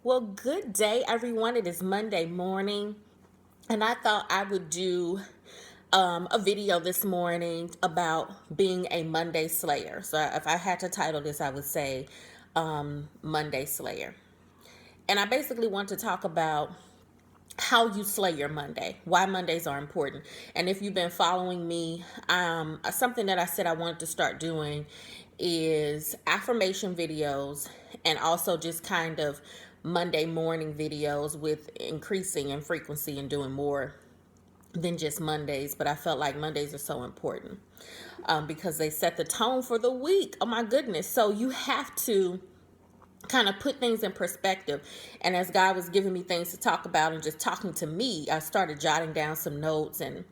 Well, good day, everyone. It is Monday morning, and I thought I would do a video this morning about being a Monday Slayer. So, if I had to title this, I would say Monday Slayer. And I basically want to talk about how you slay your Monday, why Mondays are important. And if you've been following me, something that I said I wanted to start doing is affirmation videos and also just kind of Monday morning videos with increasing in frequency and doing more than just Mondays. But I felt like Mondays are so important because they set the tone for the week. Oh my goodness. So you have to kind of put things in perspective. And as God was giving me things to talk about and just talking to me, I started jotting down some notes and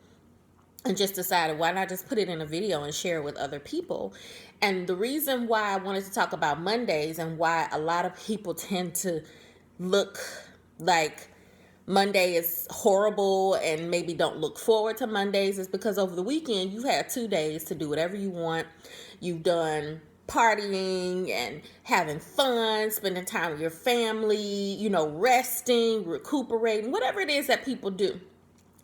just decided, why not just put it in a video and share it with other people. And the reason why I wanted to talk about Mondays and why a lot of people tend to look like Monday is horrible and maybe don't look forward to Mondays is because over the weekend you had 2 days to do whatever you want. You've done partying and having fun, spending time with your family, resting, recuperating, whatever it is that people do.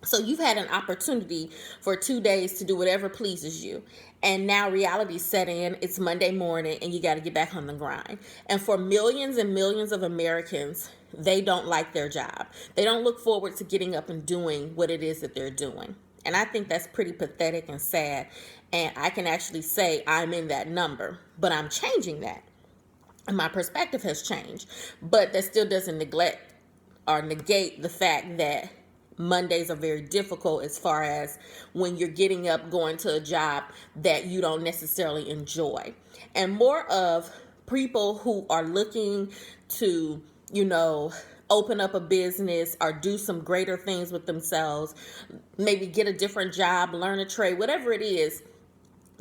So you've had an opportunity for 2 days to do whatever pleases you. And now reality set in. It's Monday morning and you got to get back on the grind. And for millions and millions of Americans, they don't like their job. They don't look forward to getting up and doing what it is that they're doing. And I think that's pretty pathetic and sad. And I can actually say I'm in that number, but I'm changing that. And my perspective has changed. But that still doesn't neglect or negate the fact that Mondays are very difficult as far as when you're getting up, going to a job that you don't necessarily enjoy. And more of people who are looking to, open up a business or do some greater things with themselves, maybe get a different job, learn a trade, whatever it is,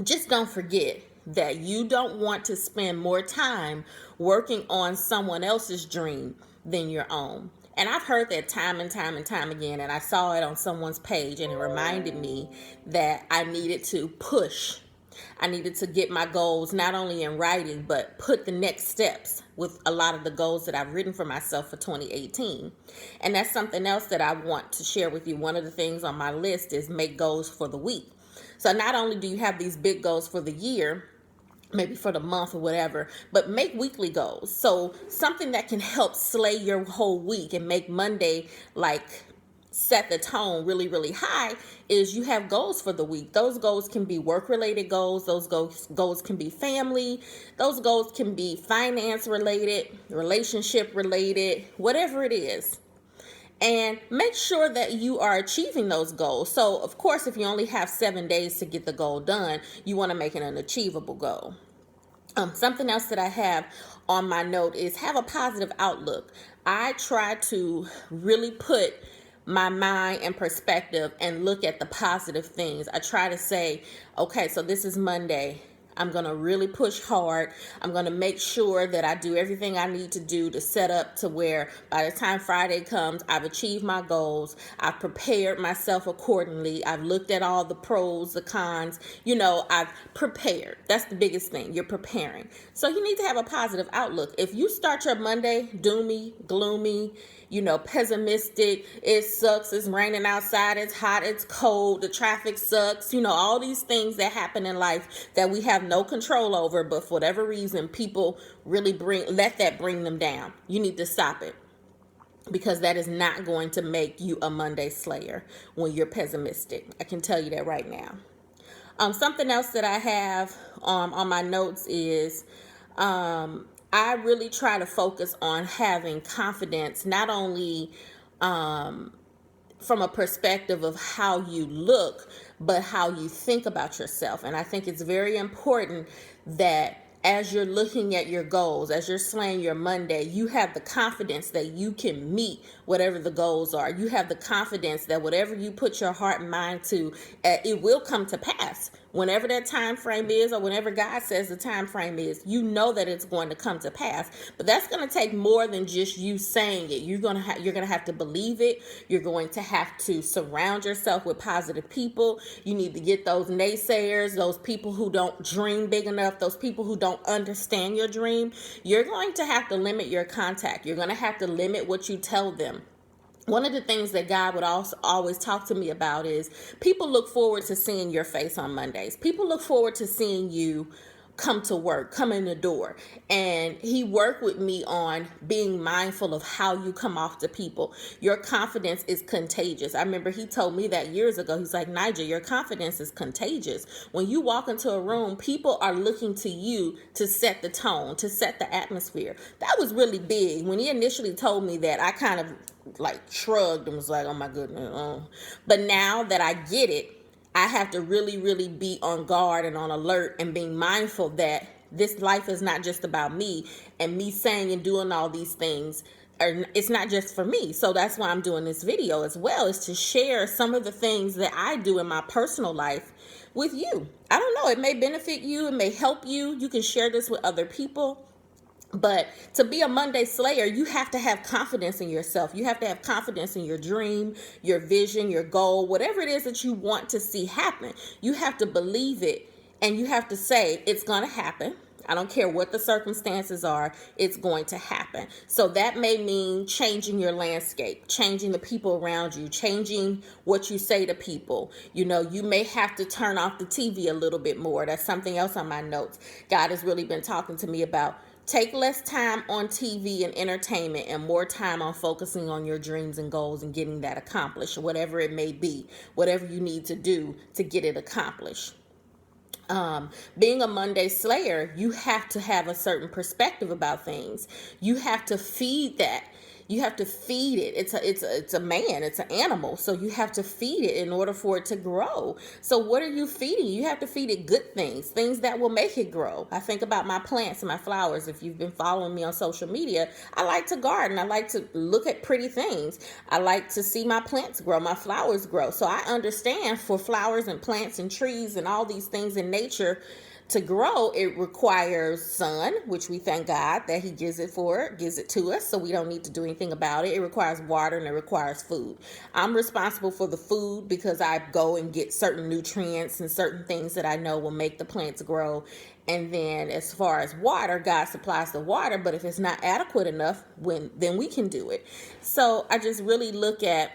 just don't forget that you don't want to spend more time working on someone else's dream than your own. And I've heard that time and time and time again, and I saw it on someone's page, and it reminded me that I needed to push. I needed to get my goals not only in writing, but put the next steps with a lot of the goals that I've written for myself for 2018. And that's something else that I want to share with you. One of the things on my list is make goals for the week. So not only do you have these big goals for the year, maybe for the month or whatever, but make weekly goals. So something that can help slay your whole week and make Monday set the tone really, really high is you have goals for the week. Those goals can be work-related goals. Those goals can be family. Those goals can be finance-related, relationship-related, whatever it is. And make sure that you are achieving those goals. So, of course, if you only have 7 days to get the goal done, you want to make it an achievable goal. Something else that I have on my note is have a positive outlook. I try to really put my mind in perspective and look at the positive things. I try to say, okay, so this is Monday. I'm going to really push hard. I'm going to make sure that I do everything I need to do to set up to where by the time Friday comes, I've achieved my goals. I've prepared myself accordingly. I've looked at all the pros, the cons. I've prepared. That's the biggest thing. You're preparing. So you need to have a positive outlook. If you start your Monday doomy, gloomy, pessimistic, it sucks, it's raining outside, it's hot, it's cold, the traffic sucks, all these things that happen in life that we have no control over, but for whatever reason, people really let that bring them down. You need to stop it because that is not going to make you a Monday slayer when you're pessimistic. I can tell you that right now. Something else that I have on my notes is I really try to focus on having confidence, not only from a perspective of how you look, but how you think about yourself. And I think it's very important that as you're looking at your goals, as you're slaying your Monday, you have the confidence that you can meet whatever the goals are. You have the confidence that whatever you put your heart and mind to, it will come to pass. whenever that time frame is, or whenever God says the time frame is, you know that it's going to come to pass. But that's going to take more than just you saying it. You're going to have to believe it. You're going to have to surround yourself with positive people. You need to get those naysayers, those people who don't dream big enough, those people who don't understand your dream. You're going to have to limit your contact. You're going to have to limit what you tell them. One of the things that God would also always talk to me about is people look forward to seeing your face on Mondays. People look forward to seeing you come to work, come in the door. And he worked with me on being mindful of how you come off to people. Your confidence is contagious. I remember he told me that years ago. He's like, Nigel, your confidence is contagious. When you walk into a room, people are looking to you to set the tone, to set the atmosphere. That was really big. When he initially told me that, I kind of like shrugged and was like, oh my goodness. But now that I get it, I have to really, really be on guard and on alert and being mindful that this life is not just about me and me saying and doing all these things. Or it's not just for me. So that's why I'm doing this video as well, is to share some of the things that I do in my personal life with you. I don't know. It may benefit you. It may help you. You can share this with other people. But to be a Monday slayer, you have to have confidence in yourself. You have to have confidence in your dream, your vision, your goal, whatever it is that you want to see happen. You have to believe it, and you have to say it's going to happen. I don't care what the circumstances are, it's going to happen. So that may mean changing your landscape, changing the people around you, changing what you say to people. You know, you may have to turn off the TV a little bit more. That's something else on my notes. God has really been talking to me about. Take less time on TV and entertainment and more time on focusing on your dreams and goals and getting that accomplished, whatever it may be, whatever you need to do to get it accomplished. Being a Monday slayer, you have to have a certain perspective about things. You have to feed that. You have to feed it. It's a man, it's an animal. So you have to feed it in order for it to grow. So what are you feeding? You have to feed it good things, things that will make it grow. I think about my plants and my flowers. If you've been following me on social media, I like to garden. I like to look at pretty things. I like to see my plants grow, my flowers grow. So I understand for flowers and plants and trees and all these things in nature, to grow, it requires sun, which we thank God that he gives it to us, so we don't need to do anything about it. It requires water and it requires food. I'm responsible for the food because I go and get certain nutrients and certain things that I know will make the plants grow. And then as far as water, God supplies the water, but if it's not adequate enough, then we can do it. So I just really look at,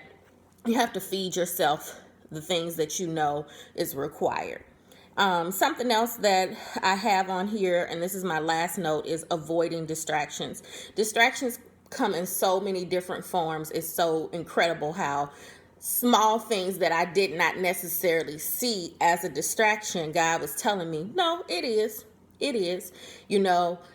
you have to feed yourself the things that you know is required. Something else that I have on here, and this is my last note, is avoiding distractions. Distractions come in so many different forms. It's so incredible how small things that I did not necessarily see as a distraction, God was telling me, no, it is. It is,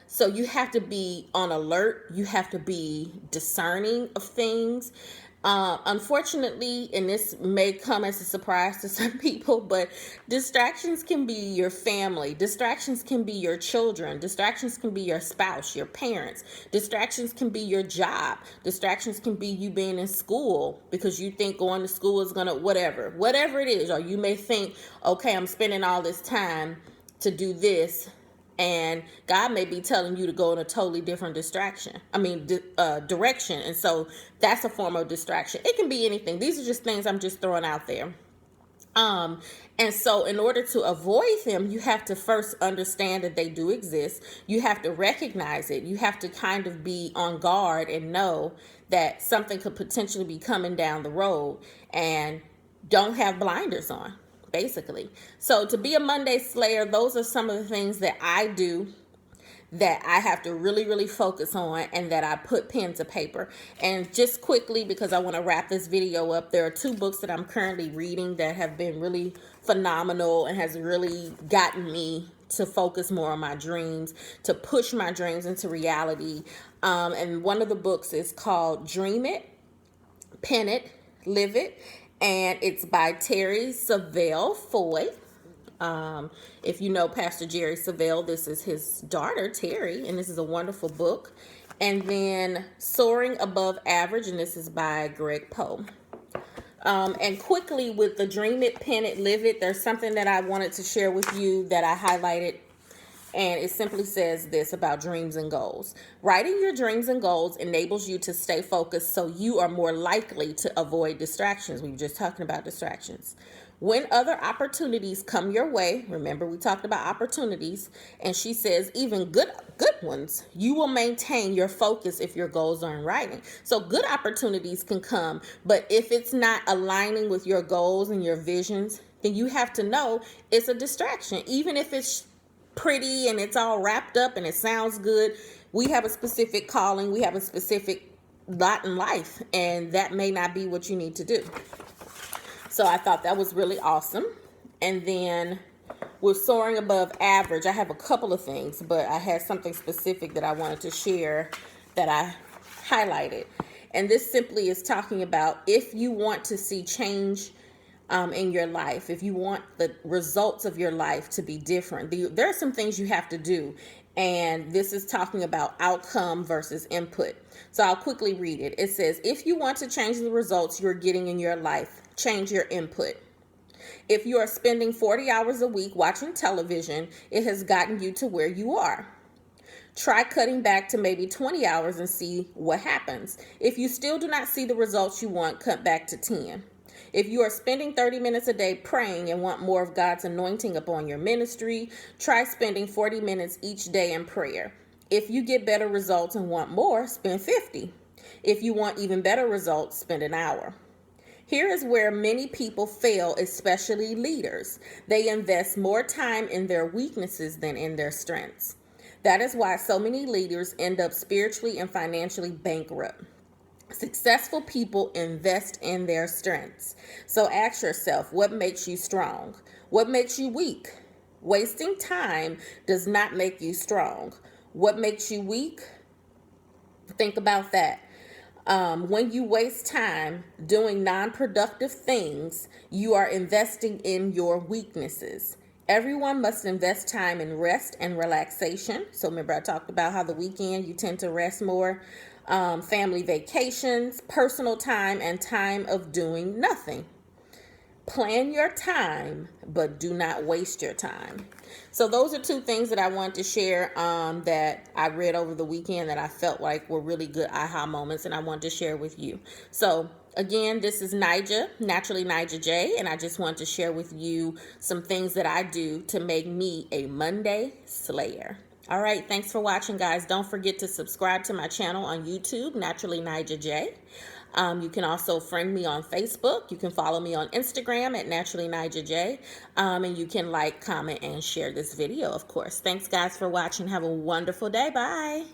so you have to be on alert. You have to be discerning of things. Unfortunately, and this may come as a surprise to some people, but distractions can be your family. Distractions can be your children. Distractions can be your spouse, your parents. Distractions can be your job. Distractions can be you being in school because you think going to school is whatever it is. Or you may think, okay, I'm spending all this time to do this, and God may be telling you to go in a totally different direction. And so that's a form of distraction. It can be anything. These are just things I'm just throwing out there. And so in order to avoid them, you have to first understand that they do exist. You have to recognize it. You have to kind of be on guard and know that something could potentially be coming down the road, and don't have blinders on. Basically. So to be a Monday slayer, those are some of the things that I do that I have to really, really focus on, and that I put pen to paper. And just quickly, because I want to wrap this video up, there are 2 books that I'm currently reading that have been really phenomenal and has really gotten me to focus more on my dreams, to push my dreams into reality. And one of the books is called Dream It, Pen It, Live It. And it's by Terry Savelle Foy. If you know Pastor Jerry Savelle, this is his daughter, Terry, and this is a wonderful book. And then Soaring Above Average, and this is by Greg Poe. And quickly with the Dream It, Pen It, Live It, there's something that I wanted to share with you that I highlighted. And it simply says this about dreams and goals. Writing your dreams and goals enables you to stay focused so you are more likely to avoid distractions. We were just talking about distractions. When other opportunities come your way, remember we talked about opportunities, and she says even good ones, you will maintain your focus if your goals are in writing. So good opportunities can come, but if it's not aligning with your goals and your visions, then you have to know it's a distraction. Even if it's pretty and it's all wrapped up and it sounds good, we have a specific calling, we have a specific lot in life, and that may not be what you need to do. So I thought that was really awesome. And then with soaring above average, I have a couple of things, but I had something specific that I wanted to share that I highlighted. And this simply is talking about if you want to see change in your life, if you want the results of your life to be different, there are some things you have to do. And this is talking about outcome versus input. So I'll quickly read it. It says, if you want to change the results you're getting in your life, change your input. If you are spending 40 hours a week watching television, it has gotten you to where you are. Try cutting back to maybe 20 hours and see what happens. If you still do not see the results you want, cut back to 10. If you are spending 30 minutes a day praying and want more of God's anointing upon your ministry, try spending 40 minutes each day in prayer. If you get better results and want more, spend 50. If you want even better results, spend an hour. Here is where many people fail, especially leaders. They invest more time in their weaknesses than in their strengths. That is why so many leaders end up spiritually and financially bankrupt. Successful people invest in their strengths. So ask yourself, what makes you strong? What makes you weak? Wasting time does not make you strong. What makes you weak? Think about that. When you waste time doing non-productive things, you are investing in your weaknesses. Everyone must invest time in rest and relaxation. So remember I talked about how the weekend you tend to rest more. Family vacations, personal time, and time of doing nothing. Plan your time, but do not waste your time. So those are two things that I wanted to share that I read over the weekend that I felt like were really good aha moments, and I wanted to share with you. So again, this is Nija, Naturally Nija J, and I just want to share with you some things that I do to make me a Monday slayer. All right, thanks for watching, guys. Don't forget to subscribe to my channel on YouTube, Naturally Nija J. You can also friend me on Facebook. You can follow me on Instagram at Naturally Nija J. And you can like, comment, and share this video, of course. Thanks, guys, for watching. Have a wonderful day. Bye.